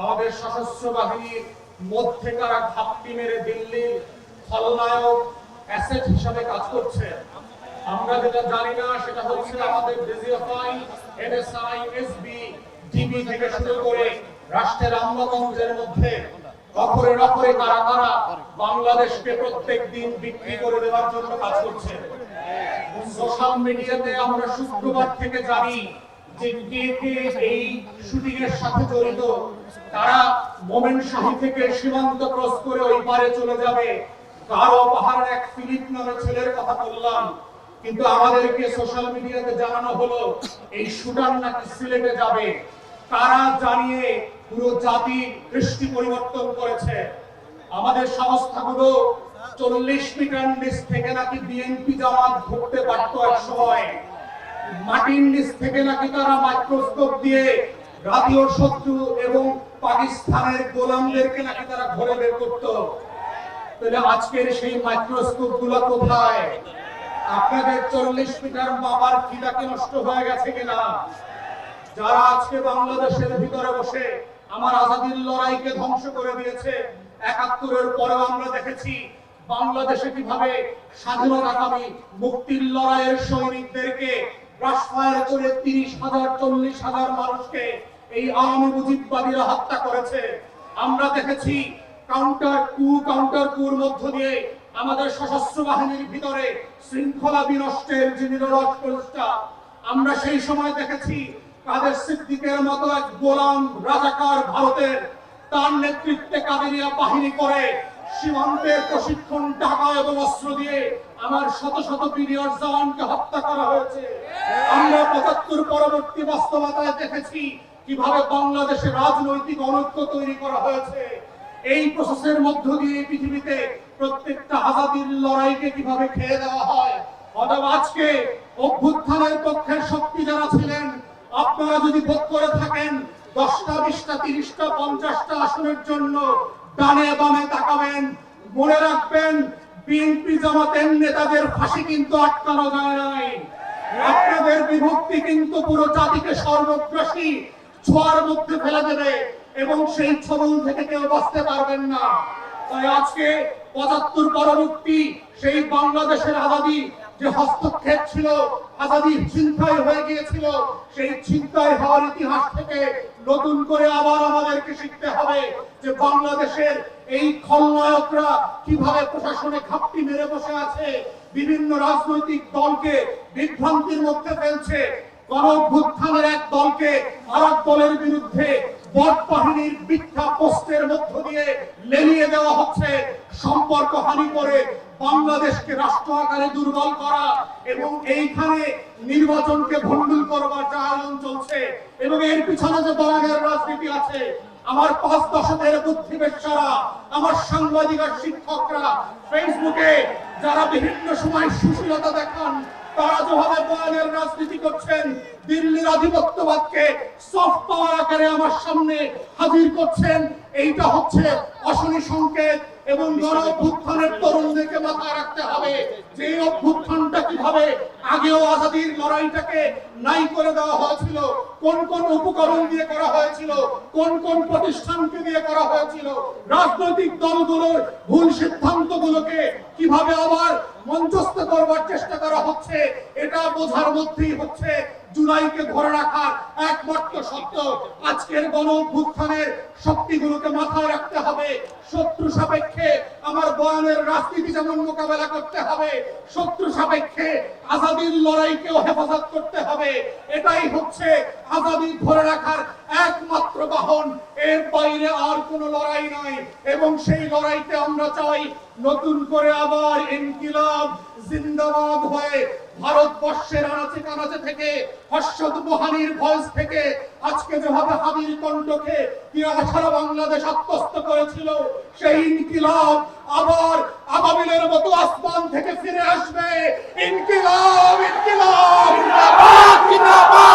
আমাদের সশস্ত্র বাহিনীর মধ্যে কারা ঘাপটি মেরে দিল্লির খলনায়ক অ্যাসেট হিসাবে কাজ করছে। আমরা যেটা জানি না সেটা হচ্ছে আমাদের ডিজিএফআই, এনএসআই, এসবি, ডিবি থেকে শুরু করে রাষ্ট্রের আমলাতন্ত্রের মধ্যে অপরের অপরে কারা কারা বাংলাদেশকে প্রত্যেক দিন বিক্রি করে দেওয়ার জন্য কাজ করছে। সোশ্যাল মিডিয়াতে আমরা শুক্রবার থেকে জানি যে কে কে এই শুটিং এর সাথে জড়িত। তারা মোমেনশাহী থেকে সীমান্ত ক্রস করে ওই পারে চলে যাবে। কারো পাহাড়ের এক ফিলিপ নামে ছেলের কথা বললাম, কিন্তু আমাদেরকে সোশ্যাল মিডিয়াতে জানানো হলো এই শুটার নাকি সিলেটে যাবে। তারা জানিয়ে পুরো জাতি দৃষ্টি পরিবর্তন করেছে। আমাদের সংস্থাগুলো 40 মিটার নিচ থেকে নাকি বিএনপি জামাত ঢুকতে পারত এক সময়। মাটির নিচ থেকে নাকি তারা মাইক্রোস্কোপ দিয়ে জাতীয় শত্রু এবং পাকিস্তানের গোলামদেরকে নাকি তারা ঘরে বের করত। তাহলে আজকের সেই মাইক্রোস্কোপ গুলো কোথায়? আপনাদের 40 মিটার মাপার খিদা কি নষ্ট হয়ে গেছে কিনা? যারা আজকে বাংলাদেশের ভিতরে বসে আমার আজাদীর লড়াইকে ধ্বংস করে দিয়েছে, ৭১-এর পরেও আমরা দেখেছি বাংলাদেশে কিভাবে স্বাধীনতাকামী মুক্তির লড়াইয়ের সৈনিকদেরকে ব্রাশফায়ার করে ৩০,০০০ ৪০,০০০ মানুষকে এই আওয়ামী মুজিববাদীরা হত্যা করেছে। আমরা দেখেছি কাউন্টার কুর মধ্য দিয়ে আমাদের সশস্ত্র বাহিনীর ভিতরে শৃঙ্খলা বিনষ্টের যে নিরলস প্রচেষ্টা। আমরা সেই সময় দেখেছি কাদের সিদ্দিকের মতো এক গোলাম রাজাকার ভারতের, তার নেতৃত্বে কাদেরিয়া বাহিনী করে সীমান্তের প্রশিক্ষণ টাকা এবং অস্ত্র দিয়ে আমার শত শত পিরিয়ড জওয়ানকে হত্যা করা হয়েছে। আমরা ৭৫ পরবর্তী বাস্তবতায় দেখেছি কিভাবে বাংলাদেশে রাজনৈতিক অনৈক্য তৈরি করা হয়েছে। এই প্রসেসের মধ্য দিয়ে পৃথিবীতে প্রত্যেকটা আজাদীর লড়াইকে কিভাবে খেয়ে দেওয়া হয়। অথবা আজকে অভ্যুত্থানের পক্ষের শক্তি যারা ছিলেন, আপনারা যদি বোধ করে থাকেন 10টা 20টা 30টা 50টা আসনের জন্য ডানে বামে তাকাবেন, মনে রাখবেন বিএনপি জামাতের নেতাদের ফাঁসি কিন্তু আটকানো যায় নাই। আপনাদের বিভক্তি কিন্তু পুরো জাতিকে সর্বগ্রাসী ছোঁয়ার মধ্যে ফেলে দেবে এবং সেই ছবল থেকে কেউ বাঁচতে পারবেন না। তাই আজকে ৭৫ পরবর্তী সেই বাংলাদেশের আজাদী যে হস্তক্ষেপ ছিল, আজাদী ছিনতাই হয়ে গিয়েছিল, সেই ছিনতাই হওয়ার ইতিহাস থেকে নতুন করে আবার আমাদেরকে শিখতে হবে যে বাংলাদেশের এই খলনায়করা কিভাবে প্রশাসনে ঘাপটি মেরে বসে আছে, বিভিন্ন রাজনৈতিক দলকে বিভ্রান্তির মধ্যে ফেলছে। গণঅভ্যুত্থানের এক দলকে আরেক দলের বিরুদ্ধে বট বাহিনীর মিথ্যা পোস্টের মধ্য দিয়ে লেলিয়ে দেওয়া হচ্ছে, সম্পর্ক হানি করে বাংলাদেশকে রাষ্ট্র আকারে দুর্বল করা এবং এইখানে নির্বাচনকে ভণ্ডুল করবার যে আয়োজন চলছে এবং এর পিছনে যে দলাগের রাজনীতি আছে। আমার ৫ দশকের বুদ্ধিবেশারা, আমার সাংবাদিক আর শিক্ষকরা ফেসবুকে যারা বিভিন্ন সময় সুশীলতা দেখান, তারা যেভাবে বয়ানের রাজনীতি করছেন, দিল্লির আধিপত্যবাদকে সফট পাওয়ার আকারে আমার সামনে হাজির করছেন, এইটা হচ্ছে অশনি সংকেত। এবং গণ অভ্যুত্থানের তরুণদেরকে মাথায় রাখতে হবে যে এই অভ্যুত্থানটা কিভাবে আগেও আজাদীর লড়াইটাকে নাই করে দেওয়া হয়েছিল, কোন কোন উপকরণ দিয়ে করা হয়েছিল, কোন কোন প্রতিষ্ঠানকে দিয়ে করা হয়েছিল, রাজনৈতিক দলগুলোর ভুল সিদ্ধান্তগুলোকে কিভাবে আবার মঞ্চস্থ করবার চেষ্টা করা হচ্ছে। এটা বোঝার মধ্যেই হচ্ছে জুলাইকে ধরে রাখার একমাত্র সত্য। আজকের গণ অভ্যুত্থানের শক্তিগুলোকে মাথায় রাখতে হবে। শত্রু সাপেক্ষে আমার বয়ানের রাজনীতি যেমন মোকাবেলা করতে হবে, শত্রু সাপেক্ষে আজাদীর লড়াইকেও হেফাজত করতে হবে। এটাই হচ্ছে আজাদী ধরে রাখার একমাত্র বাহন, এর বাইরে আর কোনো লড়াই নাই। এবং সেই লড়াইতে আমরা চাই নতুন করে আবার ইনকিলাব জিন্দাবাদ হয়ে ভারতবর্ষের আনাচে কানাচে থেকে হর্ষদ মোহানির ভয়েস থেকে আজকে যেভাবে হাবির কণ্ঠকে সারা বাংলাদেশ আত্মস্থ করেছিল, সেই ইনকিলাব আবার আবাবিলের মতো আসমান থেকে ফিরে আসবে। ইনকিলাব ইনকিলাব জিন্দাবাদ জিন্দাবাদ।